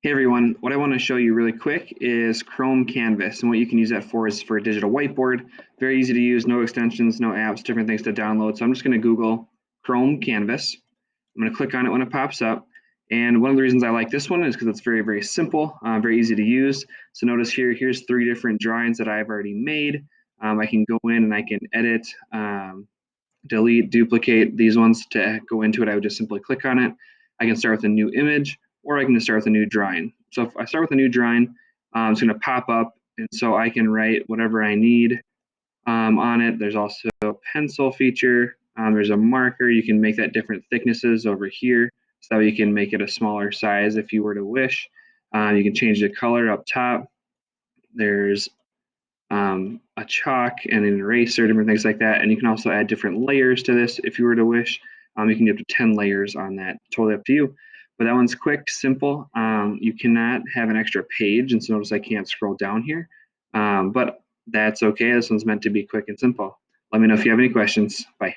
Hey everyone, what I want to show you really quick is Chrome Canvas, and what you can use that for is for a digital whiteboard. Very easy to use, no extensions, no apps, different things to download. So I'm just going to Google Chrome Canvas. I'm going to click on it when it pops up. And one of the reasons I like this one is because it's very, very simple, very easy to use. So notice here's 3 different drawings that I've already made. I can go in and I can edit, delete, duplicate these ones. To go into it, I would just simply click on it. I can start with a new image, or I can just start with a new drawing. So if I start with a new drawing, it's going to pop up, and so I can write whatever I need on it. There's also a pencil feature. There's a marker. You can make that different thicknesses over here, so you can make it a smaller size if you were to wish. You can change the color up top. There's a chalk and an eraser, different things like that. And you can also add different layers to this if you were to wish. You can get up to 10 layers on that, totally up to you. But that one's quick, simple. You cannot have an extra page, and so notice I can't scroll down here. But that's okay. This one's meant to be quick and simple. Let me know if you have any questions. Bye.